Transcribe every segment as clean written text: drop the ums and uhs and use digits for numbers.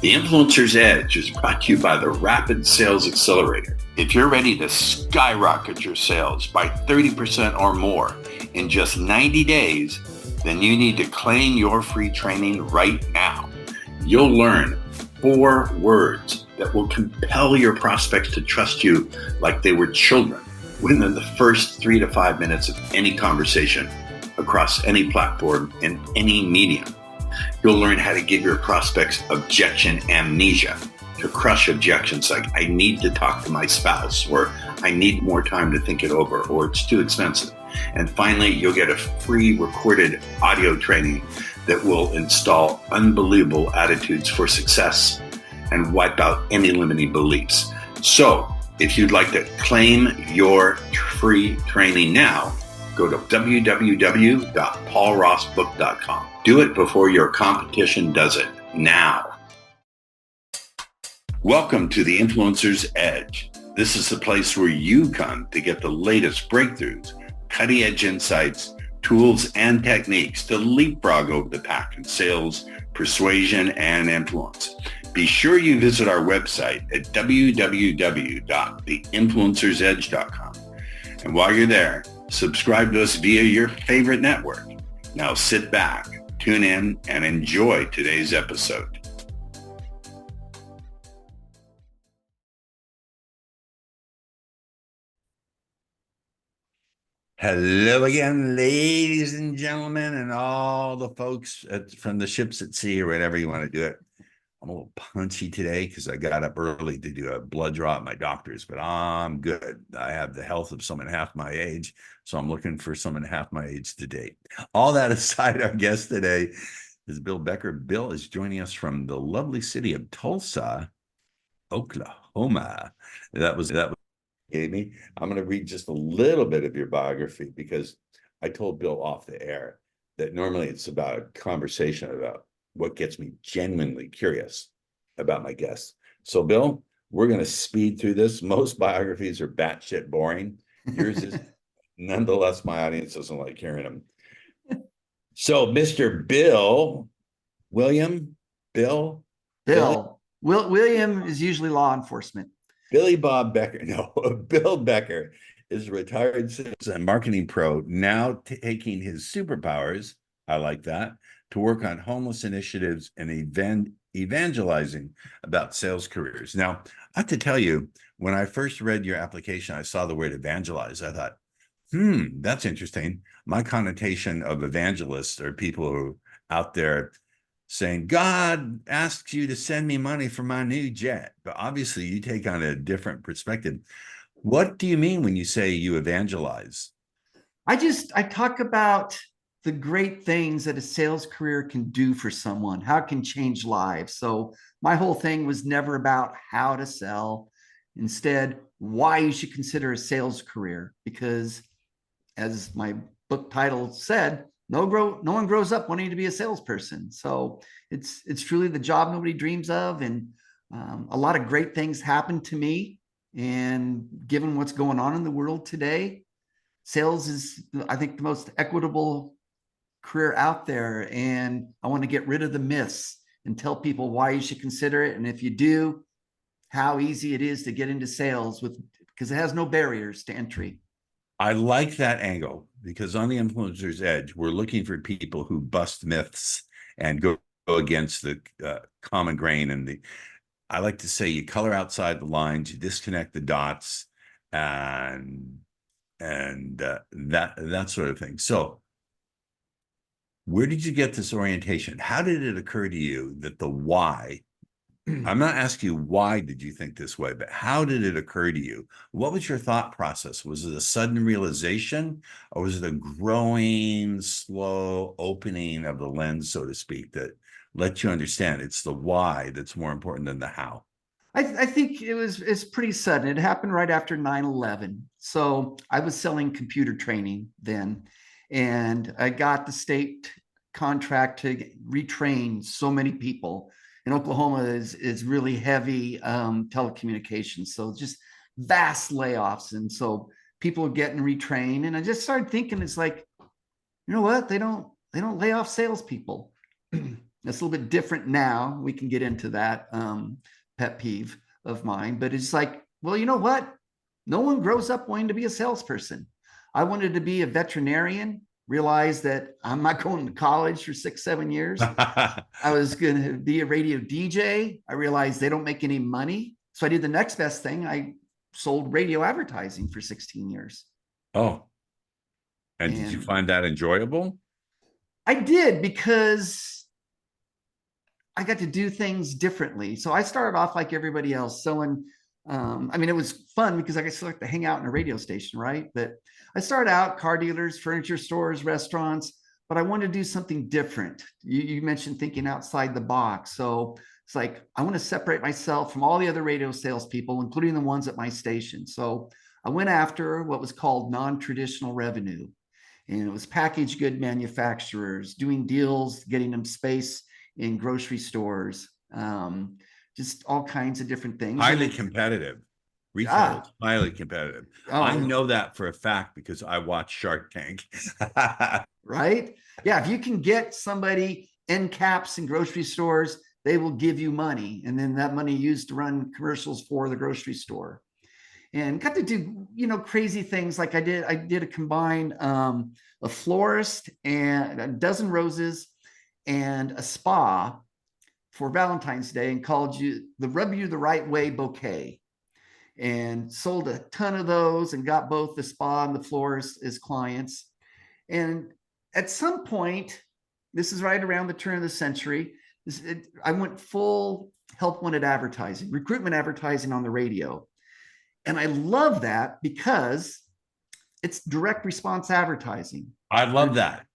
The Influencer's Edge is brought to you by the Rapid Sales Accelerator. If you're ready to skyrocket your sales by 30% or more in just 90 days, then you need to claim your free training right now. You'll learn 4 words that will compel your prospects to trust you like they were children within the first 3 to 5 minutes of any conversation across any platform and any medium. You'll learn how to give your prospects objection amnesia, to crush objections like, I need to talk to my spouse, or I need more time to think it over, or it's too expensive. And finally, you'll get a free recorded audio training that will install unbelievable attitudes for success and wipe out any limiting beliefs. So if you'd like to claim your free training now, go to www.paulrossbook.com. Do it before your competition does it now. Welcome to the Influencer's Edge. This is the place where you come to get the latest breakthroughs, cutting-edge insights, tools, and techniques to leapfrog over the pack in sales, persuasion, and influence. Be sure you visit our website at www.theinfluencersedge.com. And while you're there, subscribe to us via your favorite network. Now sit back, tune in, and enjoy today's episode. Hello again, ladies and gentlemen, and all the folks from the ships at sea, or whatever you want to do it. I'm a little punchy today because I got up early to do a blood draw at my doctor's, but I'm good. I have the health of someone half my age, so I'm looking for someone half my age to date. All that aside, our guest today is Bill Becker. Bill is joining us from the lovely city of Tulsa, Oklahoma. That was me. I'm going to read just a little bit of your biography because I told Bill off the air that normally it's about a conversation about what gets me genuinely curious about my guests. So, Bill, we're going to speed through this. Most biographies are batshit boring. Yours is nonetheless, my audience doesn't like hearing them. So, Mr. Bill, William, Bill? William is usually law enforcement. Billy Bob Becker, no, Bill Becker is a retired sales and marketing pro, now taking his superpowers, I like that, to work on homeless initiatives and evangelizing about sales careers. Now, I have to tell you, when I first read your application, I saw the word evangelize. I thought, that's interesting. My connotation of evangelists are people who are out there saying, God asks you to send me money for my new jet. But obviously you take on a different perspective. What do you mean when you say you evangelize? I talk about the great things that a sales career can do for someone, how it can change lives. So my whole thing was never about how to sell. Instead, why you should consider a sales career. Because as my book title said, no one grows up wanting to be a salesperson. So it's truly the job nobody dreams of. And a lot of great things happen to me. And given what's going on in the world today, sales is, I think, the most equitable career out there. And I want to get rid of the myths and tell people why you should consider it. And if you do, how easy it is to get into sales because it has no barriers to entry. I like that angle because on the Influencer's Edge, we're looking for people who bust myths and go against the common grain. And I like to say you color outside the lines, you disconnect the dots, and that sort of thing. So where did you get this orientation? How did it occur to you that the why? I'm not asking you why did you think this way, but how did it occur to you? What was your thought process? Was it a sudden realization, or was it a growing, slow opening of the lens, so to speak, that let you understand it's the why that's more important than the how? I think it's pretty sudden. It happened right after 9/11. So I was selling computer training then, and I got the state contract to retrain so many people. And Oklahoma is really heavy telecommunications, so just vast layoffs, and so people are getting retrained. And I just started thinking, it's like, you know what? They don't lay off salespeople. That's a little bit different now. We can get into that pet peeve of mine, but it's like, well, you know what? No one grows up wanting to be a salesperson. I wanted to be a veterinarian, realized that I'm not going to college for 6, 7 years. I was going to be a radio DJ. I realized they don't make any money. So I did the next best thing. I sold radio advertising for 16 years. Oh, and did you And find that enjoyable? I did, because I got to do things differently. So I started off like everybody else selling. I mean, it was fun because I got to like to hang out in a radio station, right? But I started out car dealers, furniture stores, restaurants, but I wanted to do something different. You mentioned thinking outside the box. So it's like, I want to separate myself from all the other radio salespeople, including the ones at my station. So I went after what was called non-traditional revenue. And it was packaged good manufacturers doing deals, getting them space in grocery stores, just all kinds of different things. Highly competitive. Retail is highly competitive. I know that for a fact because I watch Shark Tank. Right? Yeah, if you can get somebody end caps in grocery stores, they will give you money, and then that money used to run commercials for the grocery store. And got to do, crazy things like I did a combined a florist and a dozen roses and a spa for Valentine's Day, and called you the Rub You the Right Way bouquet, and sold a ton of those and got both the spa and the florist as clients. And at some point, this is right around the turn of the century, I went full help wanted advertising, recruitment advertising on the radio. And I love that because it's direct response advertising. I love that.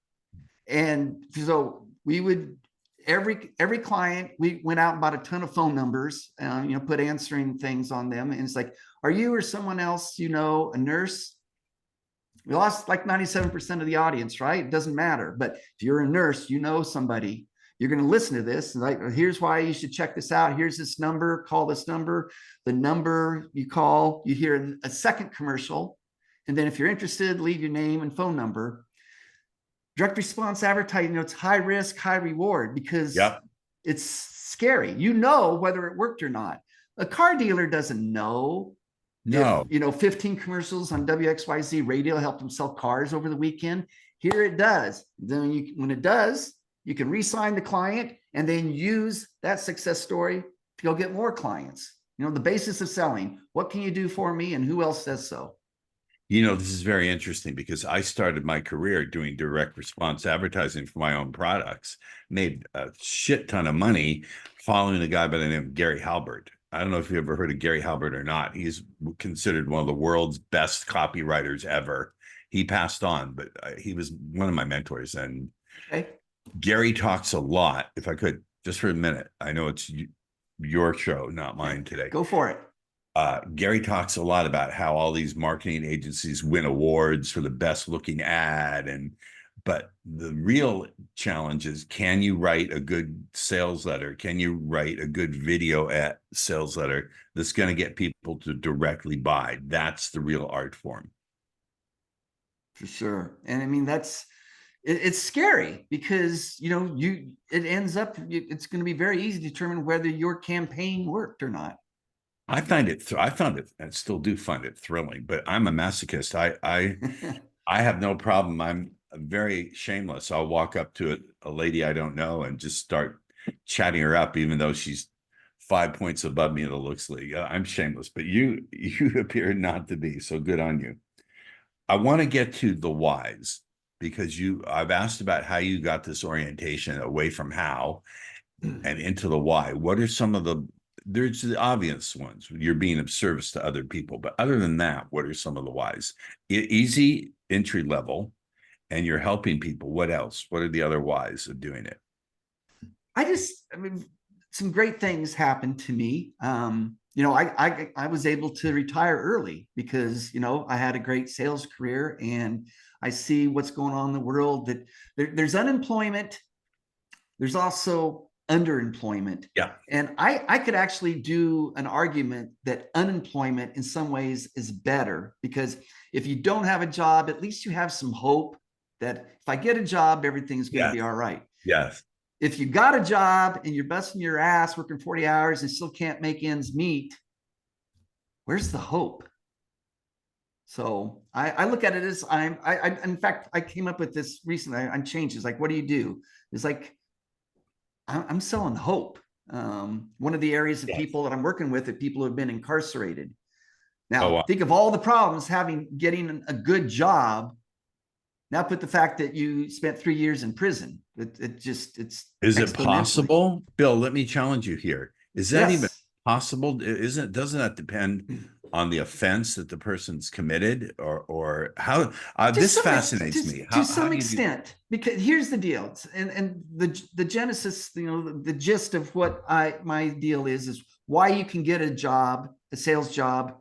And so we would, every client, we went out and bought a ton of phone numbers, put answering things on them. And it's like, are you or someone else, a nurse? We lost like 97% of the audience, right? It doesn't matter. But if you're a nurse, somebody, you're going to listen to this. And like, here's why you should check this out. Here's this number, call this number. The number you call, you hear a second commercial. And then if you're interested, leave your name and phone number. Direct response advertising, it's high risk, high reward, because it's scary. Whether it worked or not. A car dealer doesn't know. No. If, 15 commercials on WXYZ radio helped them sell cars over the weekend. Here it does. Then when it does, you can re-sign the client and then use that success story to go get more clients. The basis of selling. What can you do for me, and who else says so? This is very interesting because I started my career doing direct response advertising for my own products, made a shit ton of money following a guy by the name of Gary Halbert. I don't know if you ever heard of Gary Halbert or not. He's considered one of the world's best copywriters ever. He passed on, but he was one of my mentors. And Gary talks a lot. If I could, just for a minute, I know it's your show, not mine today. Go for it. Gary talks a lot about how all these marketing agencies win awards for the best looking ad. But the real challenge is, can you write a good sales letter? Can you write a good video at sales letter that's going to get people to directly buy? That's the real art form. For sure. And I mean, it's scary because, it ends up, it's going to be very easy to determine whether your campaign worked or not. I found it, and still do find it thrilling, but I'm a masochist. I have no problem. I'm very shameless. I'll walk up to a lady I don't know and just start chatting her up, even though she's 5 points above me in the looks league. I'm shameless, but you appear not to be, so good on you. I want to get to the whys, because I've asked about how you got this orientation away from how and into the why. What are some of there's the obvious ones. You're being of service to other people, but other than that, what are some of the whys? Easy entry level, and you're helping people. What else? What are the other whys of doing it? Some great things happened to me. I was able to retire early because, I had a great sales career, and I see what's going on in the world, that there's unemployment. There's also underemployment. Yeah. And I could actually do an argument that unemployment in some ways is better, because if you don't have a job, at least you have some hope that if I get a job, everything's going to be all right. Yes. if you got a job and you're busting your ass working 40 hours and still can't make ends meet, where's the hope? So I look at it as in fact, I came up with this recently. I'm changed. It's like, what do you do? It's like, I'm selling hope. One of the areas of people that I'm working with are people who have been incarcerated. Now, think of all the problems getting a good job. Now put the fact that you spent 3 years in prison. It's Is it possible, Bill? Let me challenge you here. Is that even possible? Doesn't that depend on the offense that the person's committed, or how? This fascinates me. To some extent, because here's the deal, and the genesis, the gist of what my deal is why you can get a sales job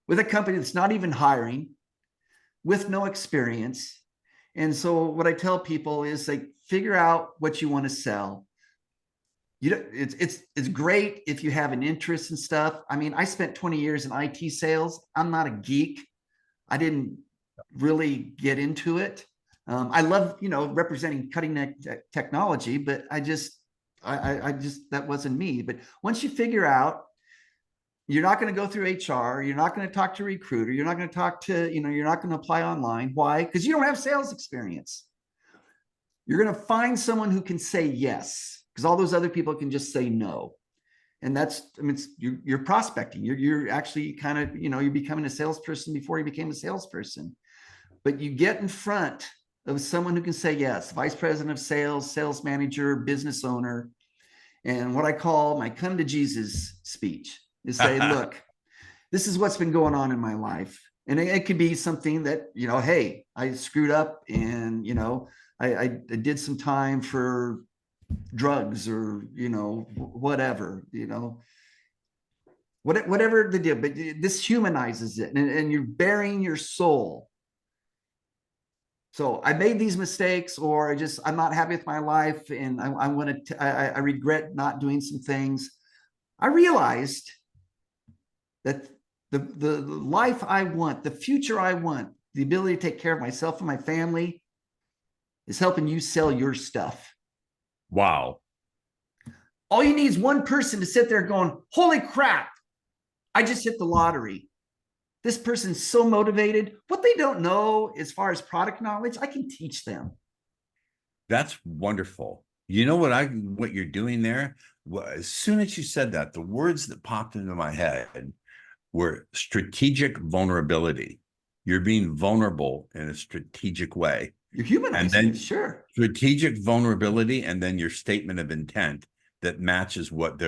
with a company that's not even hiring, with no experience. And so what I tell people is, like, figure out what you want to sell. It's great if you have an interest in stuff. I mean, I spent 20 years in IT sales. I'm not a geek. I didn't really get into it. I love, representing cutting edge technology, but I just that wasn't me. But once you figure out, you're not going to go through HR. You're not going to talk to a recruiter. You're not going to talk to, you're not going to apply online. Why? Because you don't have sales experience. You're going to find someone who can say yes, because all those other people can just say no. And you're prospecting. You're actually kind of, you're becoming a salesperson before you became a salesperson. But you get in front of someone who can say yes, vice president of sales, sales manager, business owner. And what I call my come to Jesus speech is say, look, this is what's been going on in my life. And it could be something that, hey, I screwed up and, I did some time for drugs or, whatever, whatever the deal, but this humanizes it, and you're bearing your soul. So I made these mistakes, or I'm not happy with my life, and I regret not doing some things. I realized that the life I want, the future I want, the ability to take care of myself and my family is helping you sell your stuff. Wow. All you need is one person to sit there going, holy crap, I just hit the lottery. This person's so motivated. What they don't know as far as product knowledge, I can teach them. That's wonderful. You know what you're doing there? Well, as soon as you said that, the words that popped into my head were strategic vulnerability. You're being vulnerable in a strategic way. You're humanizing it, sure. Strategic vulnerability, and then your statement of intent that matches what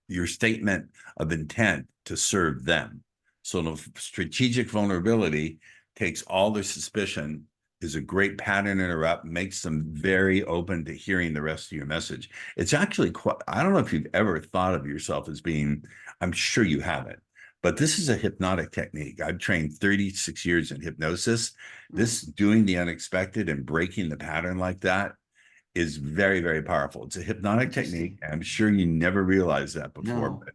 your statement of intent to serve them. So the strategic vulnerability takes all their suspicion, is a great pattern interrupt, makes them very open to hearing the rest of your message. It's actually quite, I don't know if you've ever thought of yourself as being, I'm sure you haven't, but this is a hypnotic technique. I've trained 36 years in hypnosis. This doing the unexpected and breaking the pattern like that is very, very powerful. It's a hypnotic technique. I'm sure you never realized that before, but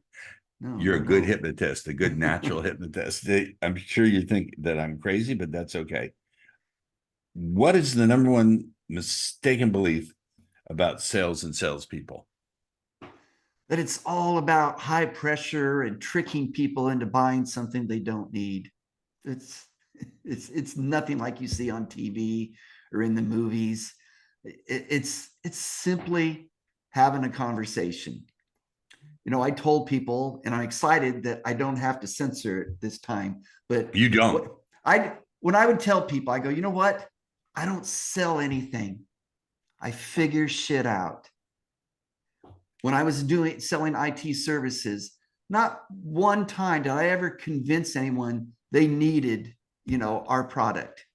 you're a good hypnotist, a good natural hypnotist. I'm sure you think that I'm crazy, but that's okay. What is the number one mistaken belief about sales and salespeople? That it's all about high pressure and tricking people into buying something they don't need. It's nothing like you see on TV or in the movies. It's simply having a conversation. I told people, and I'm excited that I don't have to censor it this time, but you don't. When I would tell people, I go, you know what? I don't sell anything. I figure shit out. When I was selling IT services, not one time did I ever convince anyone they needed, our product.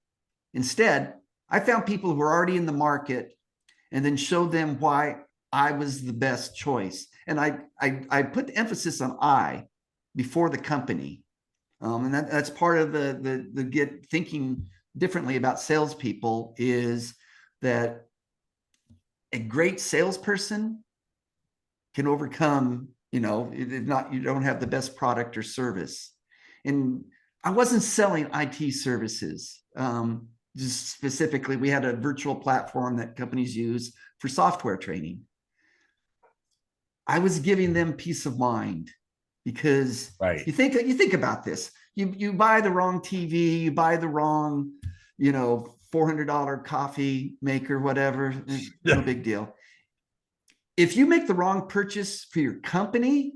Instead, I found people who were already in the market and then showed them why I was the best choice. And I put the emphasis on I before the company. And that's part of the get thinking differently about salespeople, is that a great salesperson can overcome, if not, you don't have the best product or service. And I wasn't selling IT services. just specifically, we had a virtual platform that companies use for software training. I was giving them peace of mind because Right. you think about this. You buy the wrong TV, you buy the wrong, $400 coffee maker, whatever, no big deal. If you make the wrong purchase for your company,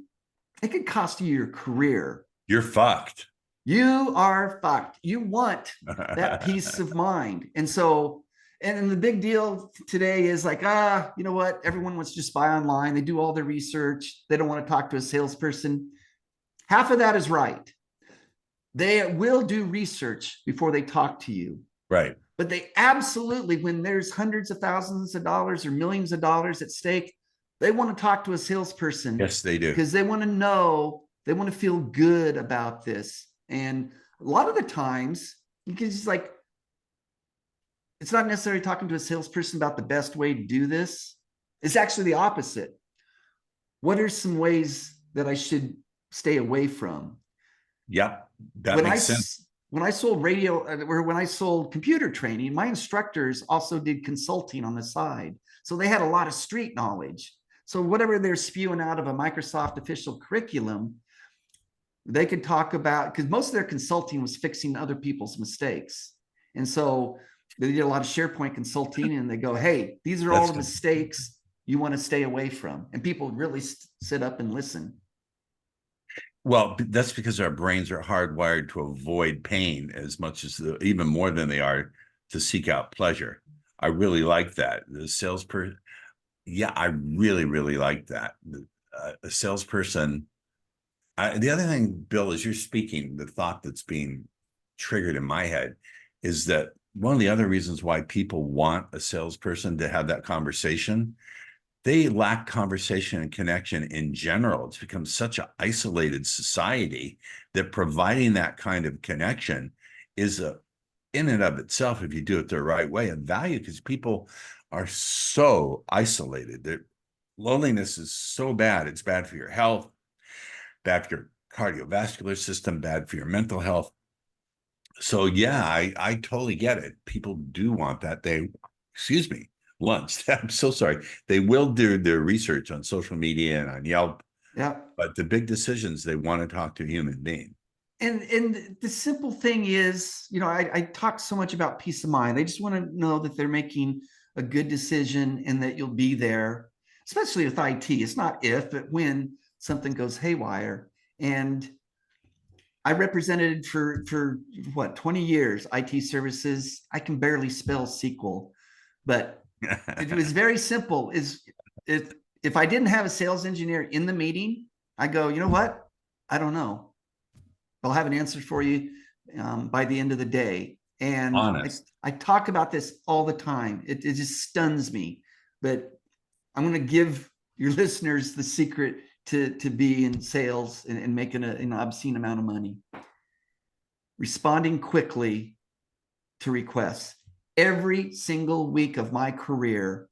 it could cost you your career. You're fucked. You are fucked. You want that peace of mind. And so, and the big deal today is like, you know what? Everyone wants to just buy online. They do all their research. They don't want to talk to a salesperson. Half of that is right. They will do research before they talk to you. Right. But they absolutely, when there's hundreds of thousands of dollars or millions of dollars at stake, they want to talk to a salesperson. Yes, they do. Because they want to know, they want to feel good about this. And a lot of the times, you can just like, it's not necessarily talking to a salesperson about the best way to do this. It's actually the opposite. What are some ways that I should stay away from? Yep, that makes sense. When I sold when I sold computer training, my instructors also did consulting on the side. So they had a lot of street knowledge. So whatever they're spewing out of a Microsoft official curriculum, they could talk about, because most of their consulting was fixing other people's mistakes. And so they did a lot of SharePoint consulting and they go, hey, these are all the mistakes you want to stay away from. And people really sit up and listen. Well, that's because our brains are hardwired to avoid pain as much as even more than they are to seek out pleasure. I really like that. The salesperson, yeah, I really, really like that. A salesperson. The other thing, Bill, as you're speaking, the thought that's being triggered in my head is that one of the other reasons why people want a salesperson to have that conversation, they lack conversation and connection in general. It's become such an isolated society that providing that kind of connection is in and of itself, if you do it the right way, a value, because people are so isolated. Their loneliness is so bad. It's bad for your health, bad for your cardiovascular system, bad for your mental health. So yeah, I totally get it. People do want that. Lunch. I'm so sorry. They will do their research on social media and on Yelp. Yeah. But the big decisions, they want to talk to a human being. And the simple thing is, I talk so much about peace of mind. They just want to know that they're making a good decision and that you'll be there, especially with IT. It's not if, but when something goes haywire. And I represented for 20 years, IT services. I can barely spell SQL, but it was very simple. If I didn't have a sales engineer in the meeting, I go, you know what? I don't know. I'll have an answer for you by the end of the day. And I talk about this all the time. It just stuns me, but I'm going to give your listeners the secret to be in sales and making an obscene amount of money. Responding quickly to requests. Every single week of my career,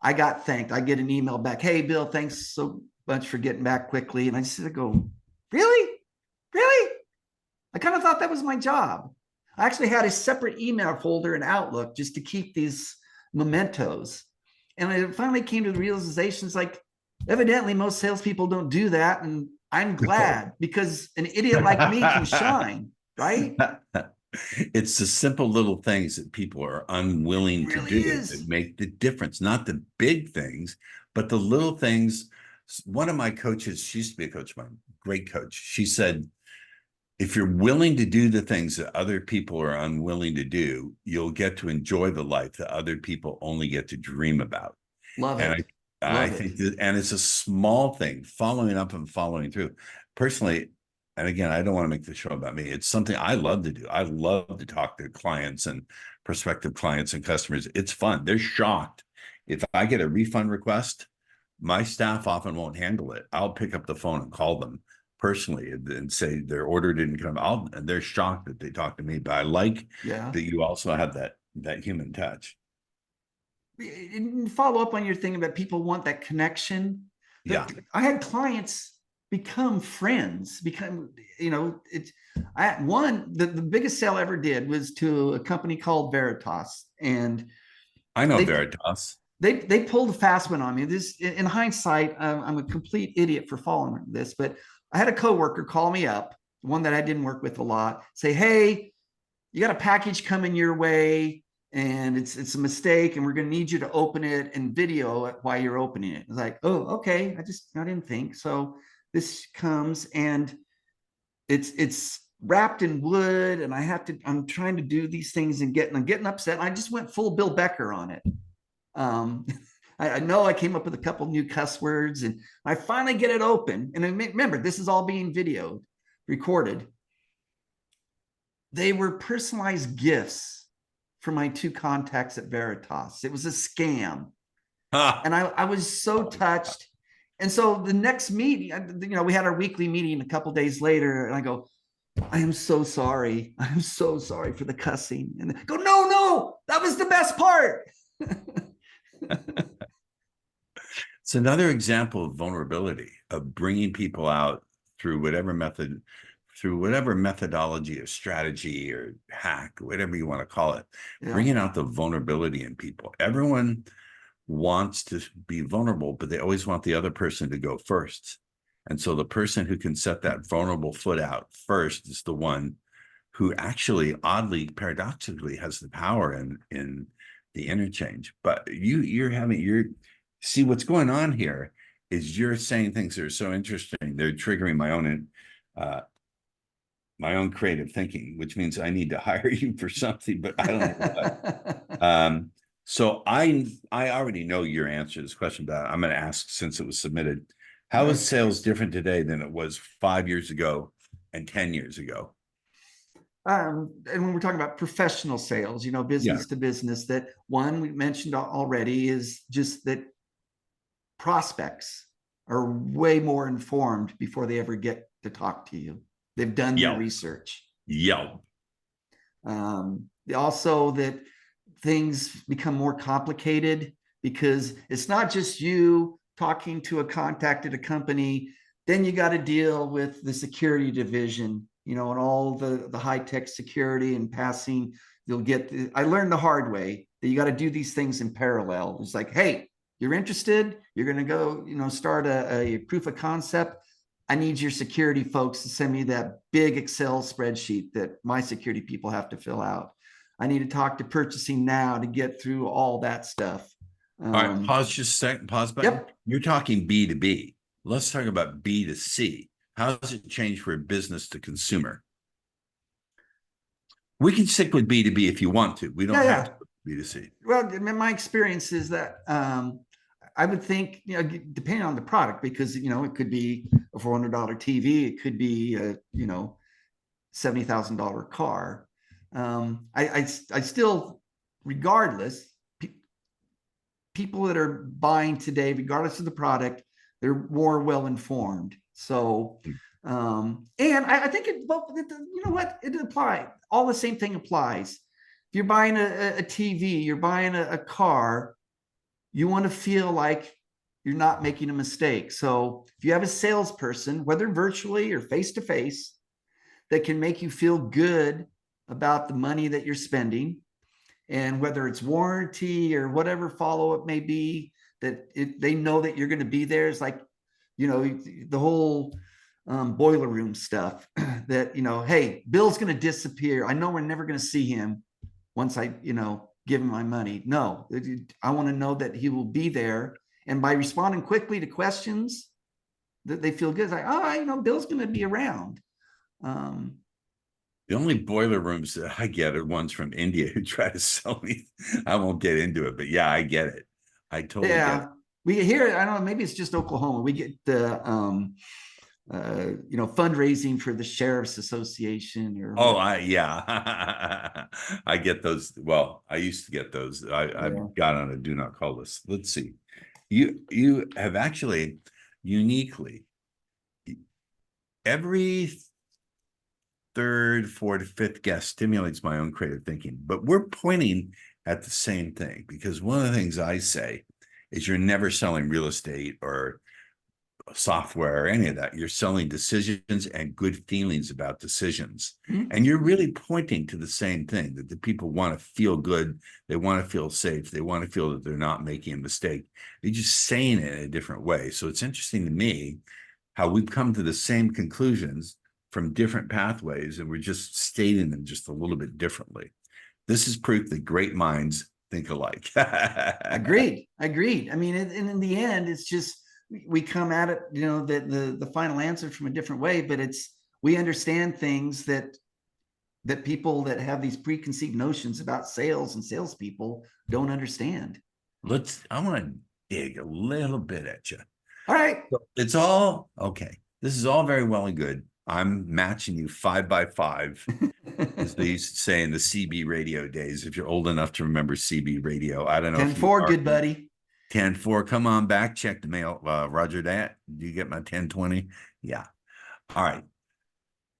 I got thanked. I get an email back. Hey, Bill, thanks so much for getting back quickly. And I just go, really? Really? I kind of thought that was my job. I actually had a separate email folder in Outlook just to keep these mementos. And I finally came to the realization, it's like, evidently most salespeople don't do that. And I'm glad because an idiot like me can shine, right? It's the simple little things that people are unwilling to do that make the difference, not the big things, but the little things. One of my coaches, she used to be a coach, my great coach. She said, if you're willing to do the things that other people are unwilling to do, you'll get to enjoy the life that other people only get to dream about. Love it. I think that, and it's a small thing, following up and following through. Personally, and again, I don't want to make the show about me. It's something I love to do. I love to talk to clients and prospective clients and customers. It's fun. They're shocked. If I get a refund request, my staff often won't handle it. I'll pick up the phone and call them personally and say their order didn't come out, and they're shocked that they talked to me. But I like that you also have that human touch. And follow up on your thing about people want that connection. Yeah. I had clients become friends, become, it's, the biggest sale I ever did was to a company called Veritas. And I know they, Veritas. they pulled a fast one on me. This, in hindsight, I'm a complete idiot for following this, but I had a coworker call me up, one that I didn't work with a lot, say, "Hey, you got a package coming your way, and it's a mistake, and we're going to need you to open it and video it while you're opening it." I was like, "Oh, okay." I didn't think so. This comes, and it's wrapped in wood, and I'm trying to do these things and I'm getting upset. And I just went full Bill Becker on it. Um, I know I came up with a couple new cuss words, and I finally get it open. And remember, this is all being videoed, recorded. They were personalized gifts for my two contacts at Veritas. It was a scam. And I was so touched. And so the next meeting, we had our weekly meeting a couple days later, and I go, "I am so sorry. I'm so sorry for the cussing." And they go, "No, that was the best part." It's another example of vulnerability, of bringing people out through whatever methodology or strategy or hack, whatever you want to call it, bringing out the vulnerability in people. Everyone wants to be vulnerable, but they always want the other person to go first. And so the person who can set that vulnerable foot out first is the one who actually, oddly, paradoxically, has the power in the interchange. But see what's going on here is you're saying things that are so interesting. They're triggering my own creative thinking, which means I need to hire you for something, but I don't know what. So I already know your answer to this question, but I'm going to ask since it was submitted. How is sales different today than it was 5 years ago and 10 years ago? And when we're talking about professional sales, business to business, that one we mentioned already is just that prospects are way more informed before they ever get to talk to you. They've done their research. Also that things become more complicated because it's not just you talking to a contact at a company. Then you got to deal with the security division, and all the high-tech security and passing. I learned the hard way that you got to do these things in parallel. It's like, "Hey, you're interested, you're going to go, start a proof of concept. I need your security folks to send me that big Excel spreadsheet that my security people have to fill out. I need to talk to purchasing now to get through all that stuff." All right, pause just a second, pause button. Yep. You're talking B2B. Let's talk about B2C. How does it change for business to consumer? We can stick with B2B if you want to. We don't have to go B2C. Well, my experience is that I would think, depending on the product, because, it could be a $400 TV, it could be a, $70,000 car. I still, regardless, people that are buying today, regardless of the product, they're more well-informed. So, and I think it applies. All the same thing applies. If you're buying a TV, you're buying a car, you want to feel like you're not making a mistake. So if you have a salesperson, whether virtually or face-to-face, that can make you feel good about the money that you're spending, and whether it's warranty or whatever follow-up may be, that they know that you're going to be there. It's like, the whole boiler room stuff that, "Hey, Bill's going to disappear. I know we're never going to see him once I, give him my money." No, I want to know that he will be there. And by responding quickly to questions, that they feel good. It's like, "Oh, Bill's going to be around." The only boiler rooms that I get are ones from India who try to sell me. I won't get into it, but yeah, I get it. I totally get it. We hear, I don't know, maybe it's just Oklahoma. We get the, fundraising for the Sheriff's Association or. I get those. Well, I used to get those. I've got on a do not call list. Let's see. You have actually uniquely every third, fourth, fifth guest stimulates my own creative thinking, but we're pointing at the same thing, because one of the things I say is you're never selling real estate or software or any of that. You're selling decisions and good feelings about decisions. Mhm. And you're really pointing to the same thing, that the people want to feel good. They want to feel safe. They want to feel that they're not making a mistake. You're just saying it in a different way. So it's interesting to me how we've come to the same conclusions from different pathways, and we're just stating them just a little bit differently. This is proof that great minds think alike. Agreed. Agreed. I mean, and in the end, it's just we come at it, the final answer from a different way, but it's we understand things that people that have these preconceived notions about sales and salespeople don't understand. I want to dig a little bit at you. All right. It's all okay. This is all very well and good. I'm matching you 5 by 5, as they used to say in the CB radio days. If you're old enough to remember CB radio, I don't know. 10-4, good buddy. 10-4, come on back. Check the mail. Roger that. Do you get my 10-20? Yeah. All right.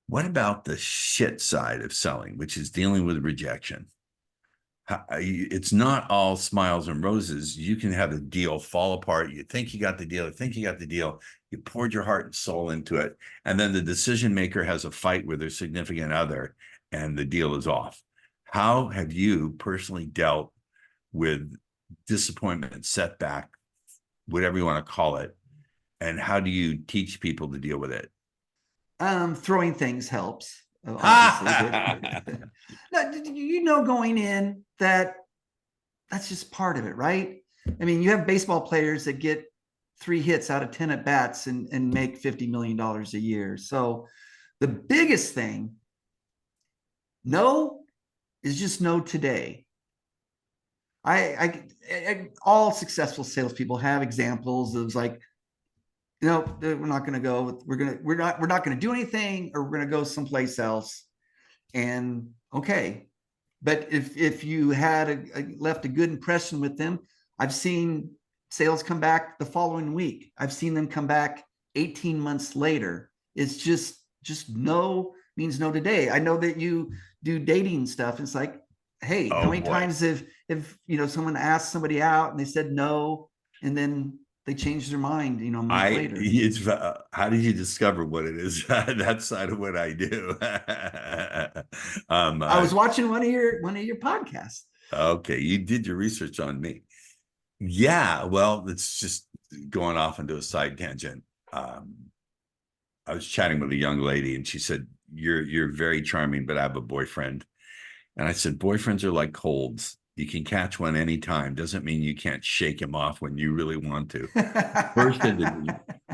What about the shit side of selling, which is dealing with rejection? It's not all smiles and roses. You can have a deal fall apart. You think you got the deal. You think you got the deal. You poured your heart and soul into it. And then the decision maker has a fight with their significant other and the deal is off. How have you personally dealt with disappointment, setback, whatever you want to call it? And how do you teach people to deal with it? Throwing things helps, obviously. Going in that's just part of it, right? I mean, you have baseball players that get 3 hits out of 10 at bats and make $50 million a year. So the biggest thing, no, is just no today. All successful salespeople have examples of like, we're not going to go. We're not going to do anything, or we're going to go someplace else. And okay, but if you had left a good impression with them, I've seen sales come back the following week. I've seen them come back 18 months later. It's just no means no today. I know that you do dating stuff. It's like, hey, how many times have someone asked somebody out and they said no, and then they changed their mind, a month later. It's how did you discover what it is? That side of what I do. I was watching one of your podcasts. Okay, you did your research on me. Yeah, well, it's just going off into a side tangent. I was chatting with a young lady, and she said, "You're very charming, but I have a boyfriend." And I said, "Boyfriends are like colds. You can catch one anytime. Doesn't mean you can't shake him off when you really want to." But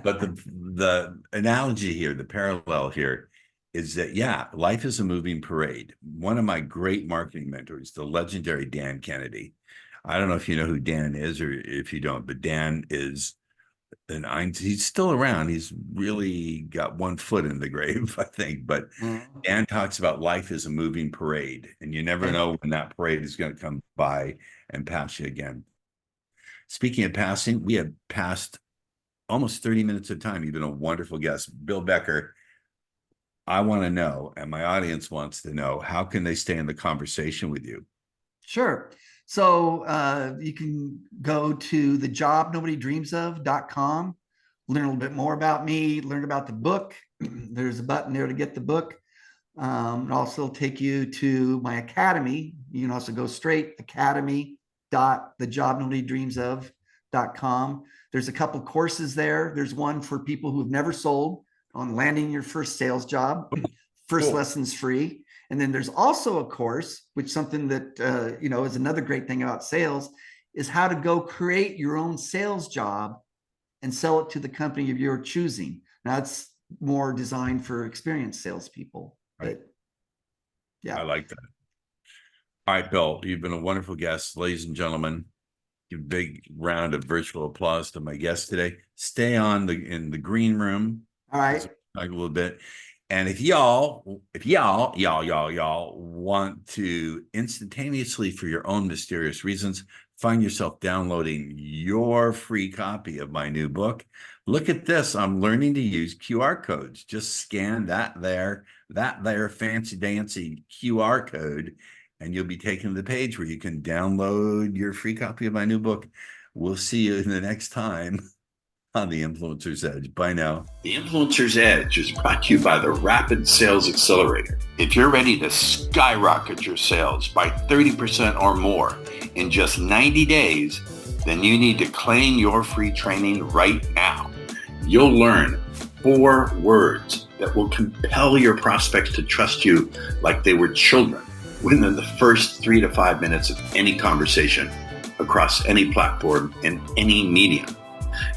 the analogy here, the parallel here is that, yeah, life is a moving parade. One of my great marketing mentors, the legendary Dan Kennedy. I don't know if you know who Dan is or if you don't, but Dan is he's still around. He's really got one foot in the grave, I think. But Dan talks about life as a moving parade, and you never know when that parade is going to come by and pass you again. Speaking of passing, we have passed almost 30 minutes of time. You've been a wonderful guest. Bill Becker, I want to know, and my audience wants to know, how can they stay in the conversation with you? Sure. So you can go to thejobnobodydreamsof.com, learn a little bit more about me, learn about the book. There's a button there to get the book. It'll also take you to my academy. You can also go straight academy.thejobnobodydreamsof.com. There's a couple courses there. There's one for people who've never sold on landing your first sales job. First lesson's free. And then there's also a course, which something that, is another great thing about sales, is how to go create your own sales job and sell it to the company of your choosing. Now, it's more designed for experienced salespeople. Right. But yeah. I like that. All right, Bill, you've been a wonderful guest. Ladies and gentlemen, give a big round of virtual applause to my guest today. Stay in the green room. All right. Talk a little bit. And if y'all want to instantaneously, for your own mysterious reasons, find yourself downloading your free copy of my new book, look at this. I'm learning to use QR codes. Just scan that there fancy dancy QR code, and you'll be taken to the page where you can download your free copy of my new book. We'll see you in the next time. on the Influencer's Edge. Bye now. The Influencer's Edge is brought to you by the Rapid Sales Accelerator. If you're ready to skyrocket your sales by 30% or more in just 90 days, then you need to claim your free training right now. You'll learn 4 words that will compel your prospects to trust you like they were children within the first 3 to 5 minutes of any conversation across any platform and any medium.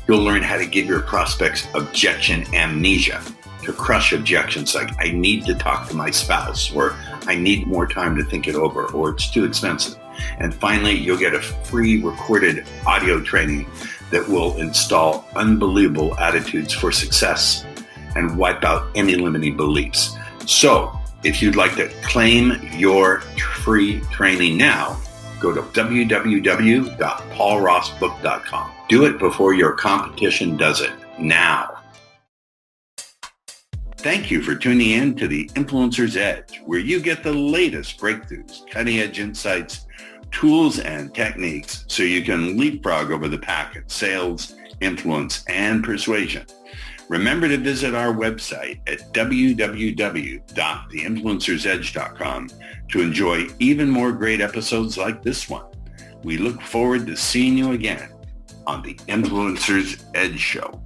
You'll learn how to give your prospects objection amnesia, to crush objections like, I need to talk to my spouse, or I need more time to think it over, or it's too expensive. And finally, you'll get a free recorded audio training that will install unbelievable attitudes for success and wipe out any limiting beliefs. So if you'd like to claim your free training now, go to www.paulrossbook.com. Do it before your competition does it now. Thank you for tuning in to the Influencer's Edge, where you get the latest breakthroughs, cutting-edge insights, tools, and techniques so you can leapfrog over the pack at sales, influence, and persuasion. Remember to visit our website at www.theinfluencersedge.com to enjoy even more great episodes like this one. We look forward to seeing you again on the Influencer's Edge Show.